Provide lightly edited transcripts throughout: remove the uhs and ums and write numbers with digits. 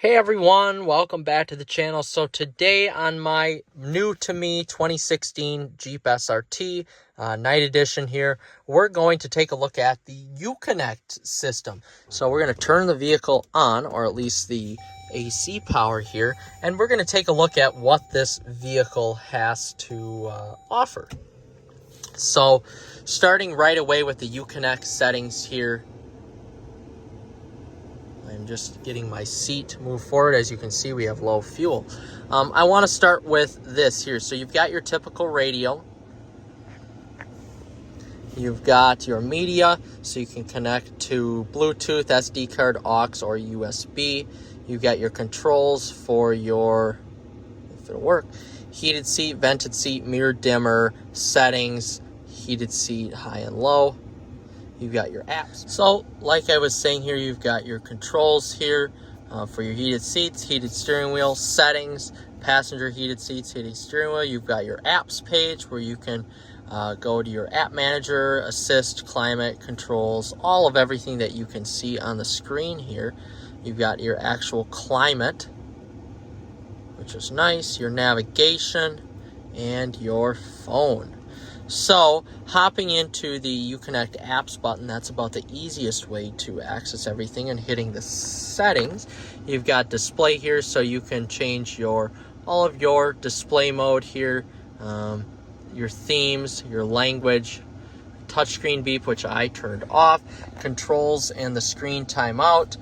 Hey everyone, welcome back to the channel. So today on my new to me 2016 Jeep SRT night edition here, we're going to take a look at the Uconnect system. So we're going to turn the vehicle on, or at least the AC power here, and we're going to take a look at what this vehicle has to offer. So starting right away with the Uconnect settings here, I'm just getting my seat to move forward. As you can see, we have low fuel. I want to start with this here. So you've got your typical radio. You've got your media, so you can connect to Bluetooth, SD card, aux, or USB. You've got your controls for your, if it'll work, heated seat, vented seat, mirror dimmer, settings, heated seat, high and low. You've got your apps. So like I was saying here, you've got your controls here for your heated seats, heated steering wheel, settings, passenger heated seats, heated steering wheel. You've got your apps page where you can go to your app manager, assist, climate, controls, all of everything that you can see on the screen here. You've got your actual climate, which is nice, your navigation, and your phone. So hopping into the Uconnect apps button, that's about the easiest way to access everything, and hitting the settings. You've got display here, so you can change all of your display mode here, your themes, your language, touchscreen beep, which I turned off, controls and the screen timeout,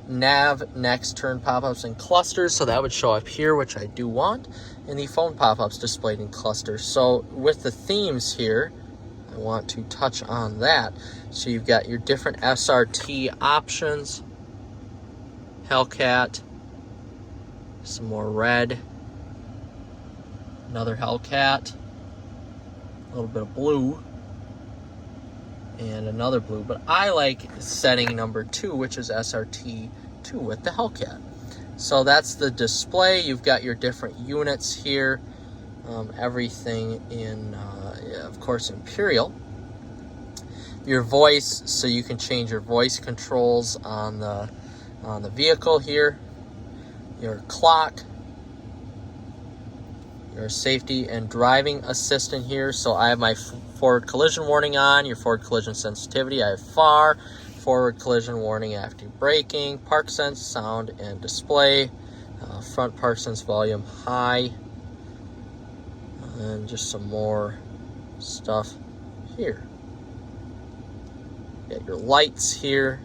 nav, next, turn pop-ups and clusters, so that would show up here, which I do want, and the phone pop-ups displayed in clusters. So with the themes here, I want to touch on that. So you've got your different SRT options, Hellcat, some more red, another Hellcat, a little bit of blue, and another blue, but I like setting number 2, which is SRT2 with the Hellcat. So that's the display. You've got your different units here, everything in, of course, Imperial. Your voice, so you can change your voice controls on the vehicle here. Your clock, your safety and driving assistant here. So I have my forward collision warning on, your forward collision sensitivity. I have FAR, forward collision warning after braking, park sense, sound and display, front park sense volume high, and just some more stuff here. Get your lights here,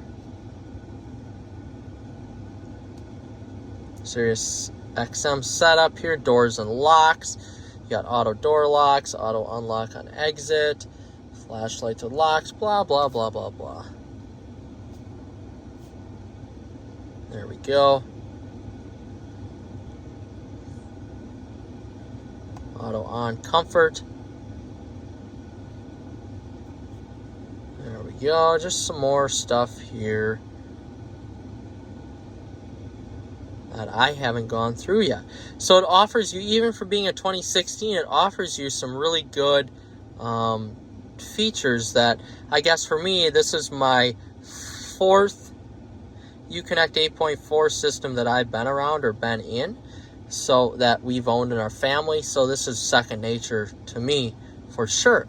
Sirius XM setup here, doors and locks. You got auto door locks, auto unlock on exit, flashlight to locks, blah, blah, blah, blah, blah. There we go. Auto on comfort. There we go. Just some more stuff here that I haven't gone through yet. So it offers you, even for being a 2016, it offers you some really good features that, I guess for me, this is my 4th Uconnect 8.4 system that I've been around or been in, so that we've owned in our family. So this is second nature to me for sure.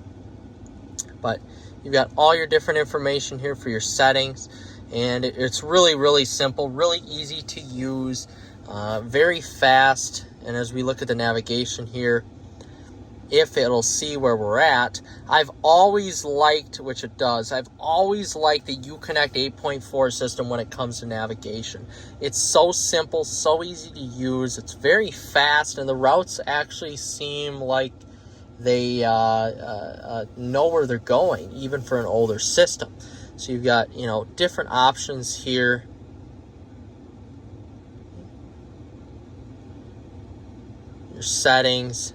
But you've got all your different information here for your settings, and it's really, really simple, really easy to use, very fast. And as we look at the navigation here, if it'll see where we're at, I've always liked, which it does, I've always liked the Uconnect 8.4 system when it comes to navigation. It's so simple, so easy to use, it's very fast, and the routes actually seem like they know where they're going, even for an older system. So you've got, different options here. Your settings,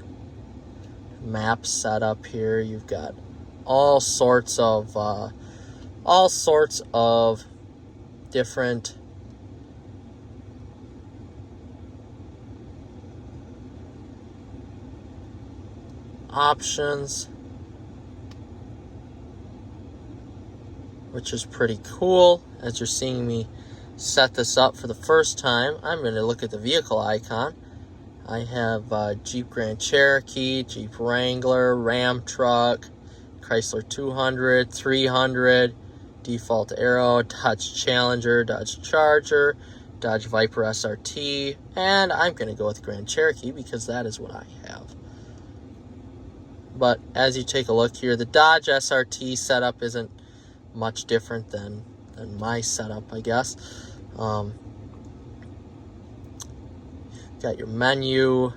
map setup here. You've got all sorts of different options, which is pretty cool, as you're seeing me set this up for the first time, I'm going to look at the vehicle icon. I have Jeep Grand Cherokee, Jeep Wrangler, Ram truck, Chrysler 200, 300, default Aero, Dodge Challenger, Dodge Charger, Dodge Viper SRT, and I'm going to go with Grand Cherokee because that is what I have. But as you take a look here, the Dodge SRT setup isn't much different than my setup, I guess. Got your menu,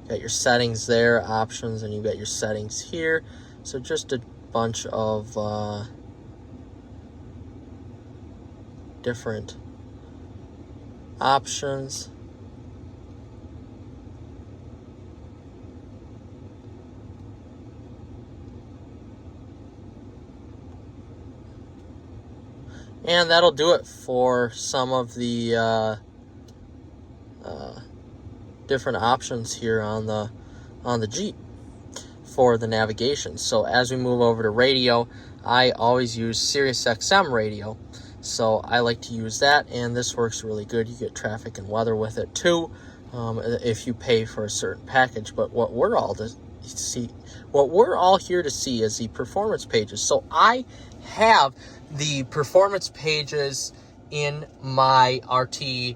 got your settings there, options, and you got your settings here. So just a bunch of different options. And that'll do it for some of the different options here on the Jeep for the navigation. So as we move over to radio, I always use Sirius XM radio. So I like to use that, and this works really good. You get traffic and weather with it too, if you pay for a certain package. But what we're all here to see is the performance pages. So I have the performance pages in my RT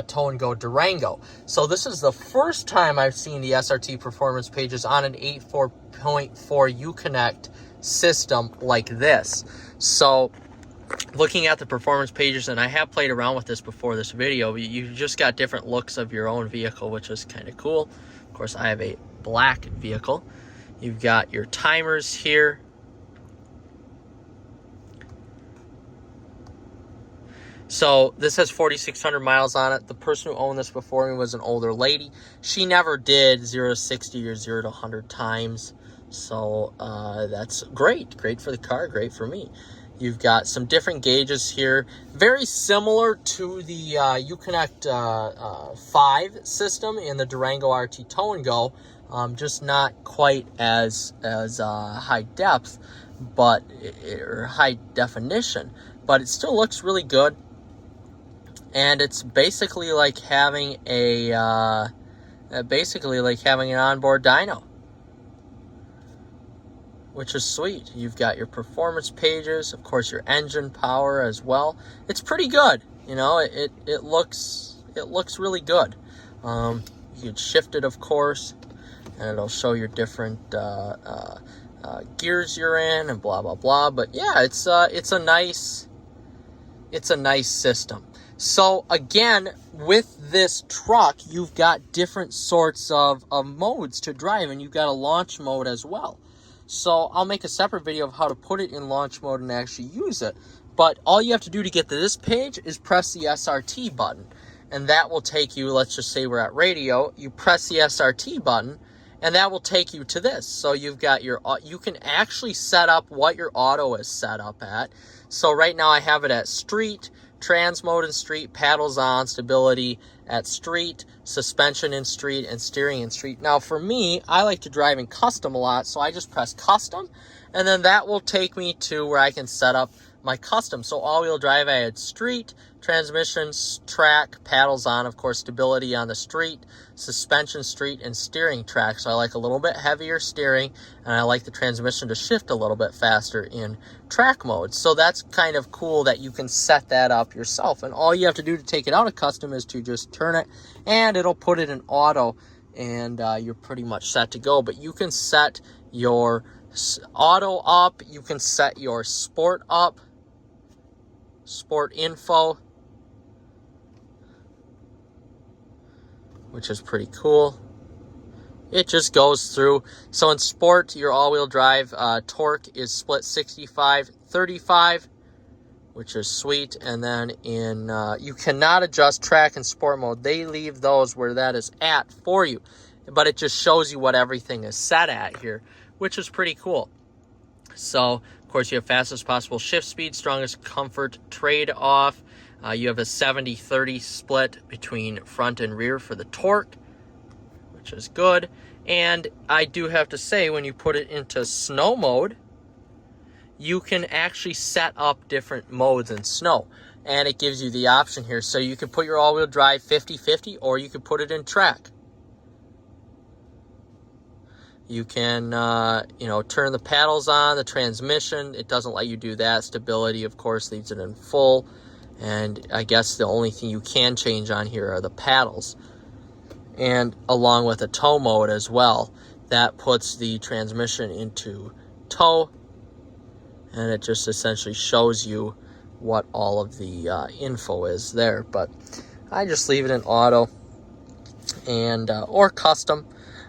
Tow and Go Durango. So this is the first time I've seen the SRT performance pages on an 8.4 Uconnect system like this. So looking at the performance pages, and I have played around with this before this video, you just got different looks of your own vehicle, which is kind of cool. Of course, I have a black vehicle. You've got your timers here. So this has 4,600 miles on it. The person who owned this before me was an older lady. She never did 0 to 60 or 0 to 100 times. So that's great. Great for the car, great for me. You've got some different gauges here. Very similar to the Uconnect 5 system in the Durango RT Tow and Go. Just not quite as high depth, or high definition. But it still looks really good. And it's basically like having an onboard dyno, which is sweet. You've got your performance pages, of course, your engine power as well. It's pretty good. You know, it looks really good. You can shift it, of course, and it'll show your different gears you're in and blah blah blah. But yeah, it's a nice system. So again, with this truck, you've got different sorts of modes to drive, and you've got a launch mode as well. So I'll make a separate video of how to put it in launch mode and actually use it. But all you have to do to get to this page is press the SRT button. And that will take you, let's just say we're at radio, you press the SRT button, and that will take you to this. So you've got you can actually set up what your auto is set up at. So right now I have it at street, trans mode in street, paddles on, stability at street, suspension in street, and steering in street. Now for me, I like to drive in custom a lot, so I just press custom, and then that will take me to where I can set up my custom. So all-wheel drive, I had street, transmission, track, paddles on, of course, stability on the street, suspension, street, and steering track. So I like a little bit heavier steering, and I like the transmission to shift a little bit faster in track mode. So that's kind of cool that you can set that up yourself. And all you have to do to take it out of custom is to just turn it, and it'll put it in auto, and you're pretty much set to go. But you can set your auto up, you can set your sport up, sport info, which is pretty cool. It just goes through. So in sport, your all-wheel drive torque is split 65-35, which is sweet. And then in you cannot adjust track and sport mode. They leave those where that is at for you, but it just shows you what everything is set at here, which is pretty cool. So of course you have fastest possible shift speed, strongest comfort trade-off. You have a 70-30 split between front and rear for the torque, which is good. And I do have to say, when you put it into snow mode, you can actually set up different modes in snow. and it gives you the option here. So you can put your all-wheel drive 50-50, or you can put it in track. You can, turn the paddles on, the transmission. It doesn't let you do that. Stability, of course, leaves it in full. And I guess the only thing you can change on here are the paddles. And along with a tow mode as well. That puts the transmission into tow. And it just essentially shows you what all of the info is there. But I just leave it in auto and or custom.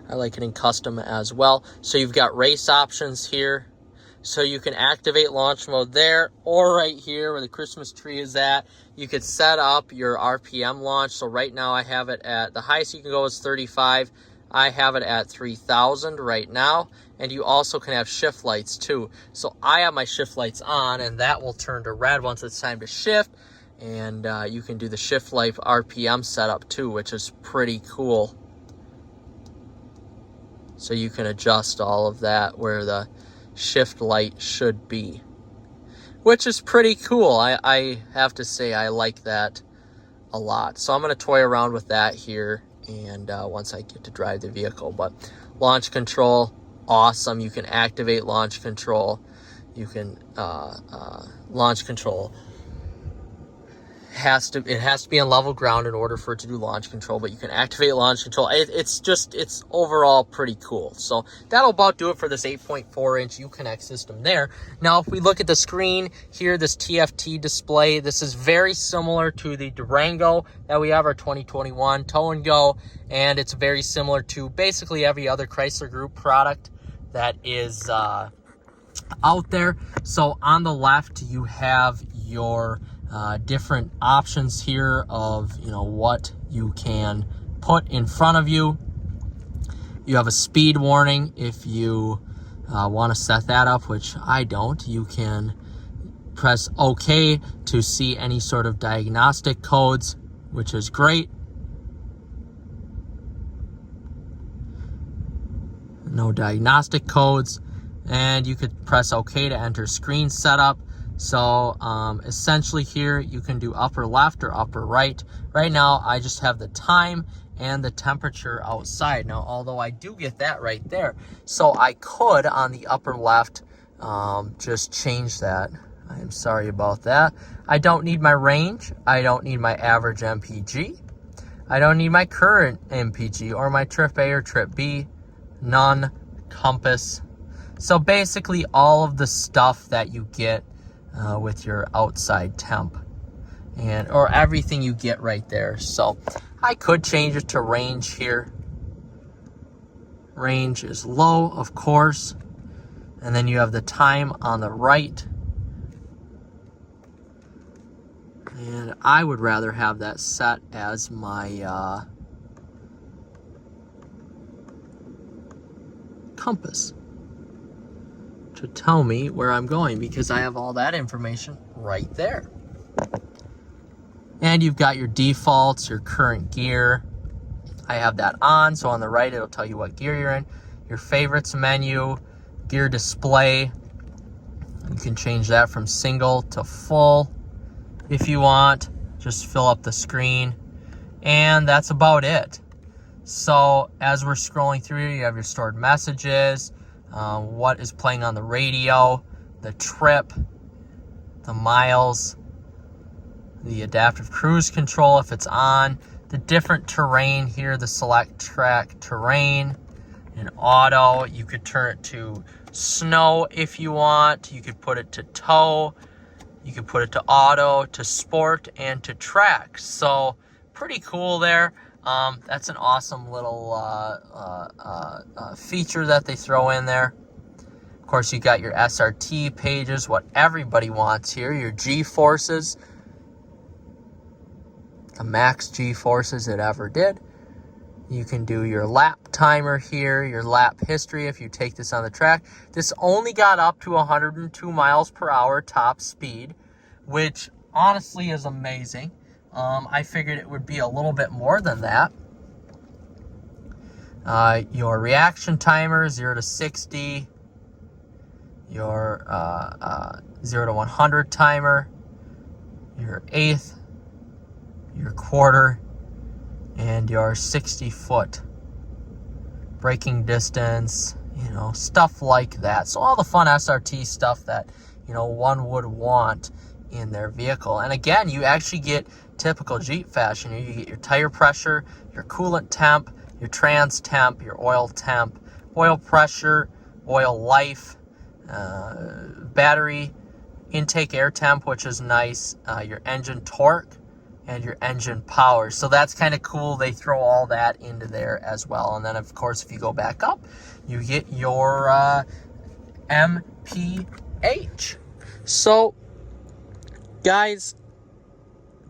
I like it in custom as well. So you've got race options here. So you can activate launch mode there, or right here where the Christmas tree is at. You could set up your RPM launch. So right now I have it at, the highest you can go is 35. I have it at 3,000 right now. And you also can have shift lights too. So I have my shift lights on, and that will turn to red once it's time to shift. And you can do the shift light RPM setup too, which is pretty cool. So you can adjust all of that where the shift light should be, which is pretty cool. I have to say I like that a lot. So I'm going to toy around with that here, and once I get to drive the vehicle. But launch control, awesome. You can activate launch control. You can launch control it has to be on level ground in order for it to do launch control, but you can activate launch control. It's overall pretty cool. So that'll about do it for this 8.4-inch Uconnect system there. Now, if we look at the screen here, this TFT display, this is very similar to the Durango that we have, our 2021 Tow and Go, and it's very similar to basically every other Chrysler Group product that is out there. So on the left, you have your different options here of what you can put in front of you. You have a speed warning if you want to set that up, which I don't. You can press OK to see any sort of diagnostic codes, which is great. No diagnostic codes. And you could press OK to enter screen setup. So essentially here you can do upper left or upper right. Right now I just have the time and the temperature outside. Now, although I do get that right there, so I could on the upper left just change that. I'm sorry about that. I don't need my range. I don't need my average MPG. I don't need my current MPG or my trip A or trip B. None. Compass. So basically all of the stuff that you get with your outside temp or everything you get right there. So I could change it to range here. Range is low, of course. And then you have the time on the right. And I would rather have that set as my compass to tell me where I'm going, because I have all that information right there. And you've got your defaults, your current gear. I have that on, so on the right it'll tell you what gear you're in. Your favorites menu, gear display. You can change that from single to full if you want. Just fill up the screen. And that's about it. So as we're scrolling through, you have your stored messages, what is playing on the radio, the trip, the miles, the adaptive cruise control if it's on, the different terrain here, the select track terrain, and auto. You could turn it to snow if you want. You could put it to tow. You could put it to auto, to sport, and to track. So pretty cool there. That's an awesome little feature that they throw in there. Of course, you got your SRT pages, what everybody wants here, your G-forces, the max G-forces it ever did. You can do your lap timer here, your lap history if you take this on the track. This only got up to 102 miles per hour top speed, which honestly is amazing. I figured it would be a little bit more than that. Your reaction timer, 0 to 60. Your 0 to 100 timer. your eighth, your quarter, and your 60-foot braking distance, stuff like that. So all the fun SRT stuff that, one would want in their vehicle. And again, you actually get typical Jeep fashion. You get your tire pressure, your coolant temp, your trans temp, your oil temp, oil pressure, oil life, battery intake air temp, which is nice, your engine torque, and your engine power. So that's kind of cool. They throw all that into there as well. And then, of course, if you go back up, you get your MPH. So, guys,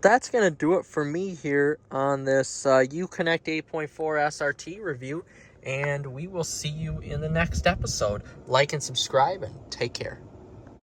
that's going to do it for me here on this Uconnect 8.4 SRT review. And we will see you in the next episode. Like and subscribe, and take care.